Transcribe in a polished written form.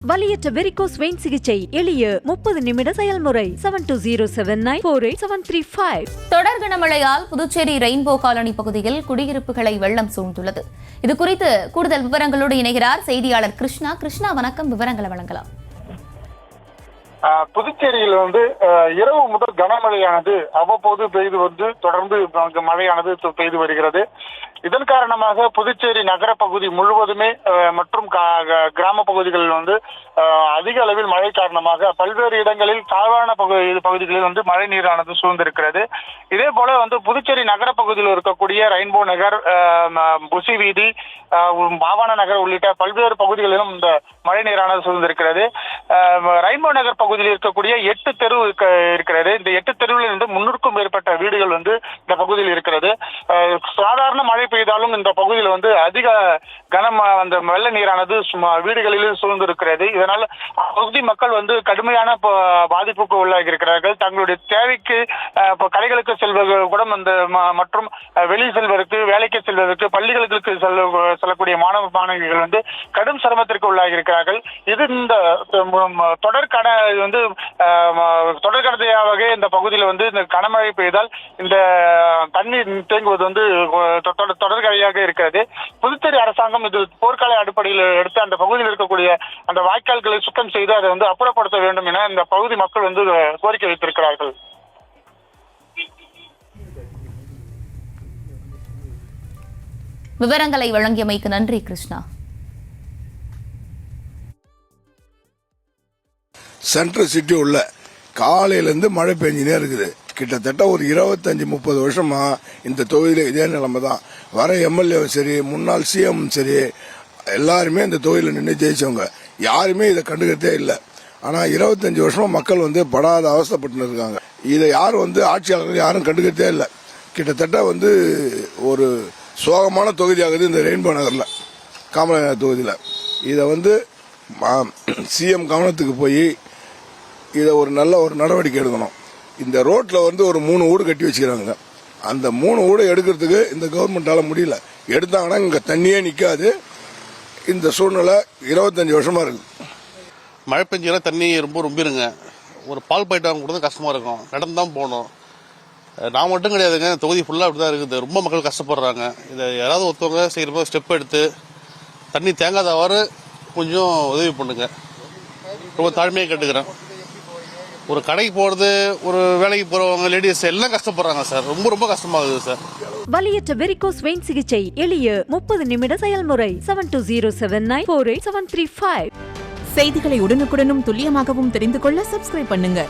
வலியற்ற varicose vein சிகிச்சை எளிய 30 நிமிட செயல்முறை 7209487335. தொடர் கனமழையால் புதுச்சேரி ரெயின்போ காலனி பகுதியில் குடியிருப்புகளை வெள்ளம் சூழ்ந்துள்ளது. இது குறித்து கூடுதல் விவரங்களோடு இணைகிறார் செய்தியாளர் கிருஷ்ணா. கிருஷ்ணா, வணக்கம். விவரங்களை வழங்கலாம். புதுச்சேரியில் இரவு முதல் கனமழையானது அவ்வப்போது பெய்து தொடர்ந்து மழையானது பெய்து வருகிறது. இதன் காரணமாக புதுச்சேரி நகர பகுதி முழுவதுமே மற்றும் கிராம பகுதிகளில் அதிக அளவில் மழை காரணமாக பல்வேறு இடங்களில் தாழ்வான பகுதிகளில் மழை நீரானது சூழ்ந்திருக்கிறது. இதே போல புதுச்சேரி நகர பகுதியில் இருக்கக்கூடிய ரெயின்போ நகர், புசி வீதி, பாவான நகர் உள்ளிட்ட பல்வேறு பகுதிகளிலும் இந்த மழை நீரானது சூழ்ந்திருக்கிறது. ரெயின்போ நகர் பகுதியில் இருக்கக்கூடிய 8 தெரு இருக்கிறது. இந்த 8 தெருவில் 300க்கும் மேற்பட்ட வீடுகள் இந்த பகுதியில் இருக்கிறது. சாதாரண மழை பெய்தாலும் இந்த பகுதியில் அதிக கனம் அந்த வெள்ள நீரானது வீடுகளில் சூழ்ந்திருக்கிறது. இதனால் பகுதி மக்கள் கடுமையான பாதிப்புக்கு உள்ளாகி இருக்கிறார்கள். தங்களுடைய தேவைக்கு கடைகளுக்கு செல்வது கூட மற்றும் வெளியே செல்வதற்கு, வேலைக்கு செல்வதற்கு, பள்ளிகளுக்கு செல்லக்கூடிய மாணவ மாணவிகள் கடும் சிரமத்திற்கு உள்ளாகி இருக்கிறார்கள். இது இந்த தொடர்கடத்தையாக இந்த பகுதியில் இந்த கனமழை பெய்தால் இந்த தண்ணீர் தேங்குவது தொடர்கரையாக இருக்கிறது. புதுச்சேரி அரசாங்கம் இது போர்க்கால அடிப்படையில் எடுத்து அந்த பகுதியில் இருக்கக்கூடிய அந்த வாய்க்கால்களை சுத்தம் செய்து அதை அப்புறப்படுத்த வேண்டும் என இந்த பகுதி மக்கள் கோரிக்கை வைத்திருக்கிறார்கள். விவரங்களை வழங்கியமைக்கு நன்றி கிருஷ்ணா. சென்ட்ரல் சிட்டி உள்ள காலையிலேருந்து மழை பெஞ்சினே இருக்குது. கிட்டத்தட்ட ஒரு 25-30 வருஷமா இந்த தொகுதியில் இதே நிலைமை தான். வர எம்எல்ஏவும் சரி, முன்னாள் சிஎம் சரி, எல்லாருமே இந்த தொகுதியில் நின்று ஜெயிச்சவங்க. யாருமே இதை கண்டுக்கிறதே இல்லை. ஆனால் 25 வருஷமா மக்கள் படாத அவஸ்தைப்பட்டு இருக்காங்க. இதை யாரும் ஆட்சியாளர்கள் யாரும் கண்டுக்கிறதே இல்லை. கிட்டத்தட்ட ஒரு சோகமான தொகுதியாகுது இந்த ரெயின்போ நகரில், காமராஜர் தொகுதியில். இதை சிஎம் கவனத்துக்கு போய் இதை ஒரு நல்ல ஒரு நடவடிக்கை எடுக்கணும். இந்த ரோட்ல ஒரு 3 வீடு கட்டி வச்சுக்கிறாங்க. அந்த 3 வீடு எடுக்கிறதுக்கு இந்த கவர்மெண்டால முடியல. எடுத்தாங்கன்னா இங்க தண்ணியே நிக்காது. இந்த சூழ்நிலை 25 வருஷமா இருக்கு. மழை பெஞ்சுனா தண்ணி ரொம்பிருங்க. ஒரு பால் பாயிட்டு வாங்க கூட கஷ்டமா இருக்கும். நடந்து தான் போகணும். நான் மட்டும் கிடையாதுங்க, தொகுதி ஃபுல்லா அப்படிதான் இருக்குது. ரொம்ப மக்கள் கஷ்டப்படுறாங்க. இதை யாராவது ஒருத்தவங்க சீக்கிரமா ஸ்டெப் எடுத்து தண்ணி தேங்காதவாறு கொஞ்சம் உதவி பண்ணுங்க. ரொம்ப தாழ்மையாக கேட்டுக்கிறேன். ஒரு கடைக்கு போறது, ஒரு வேலைக்கு போறவங்க, லேடிஸ் எல்லாம் கஷ்டப்படுறாங்க சார். ரொம்ப கஷ்டமாகுது சார். வலியற்ற வெரிகோஸ் வெயின் சிகிச்சை எளிய 30 நிமிட செயல்முறை 7209487335. செய்திகளை உடனுக்குடனும் துல்லியமாகவும் தெரிந்து கொள்ள சப்ஸ்கிரைப் பண்ணுங்க.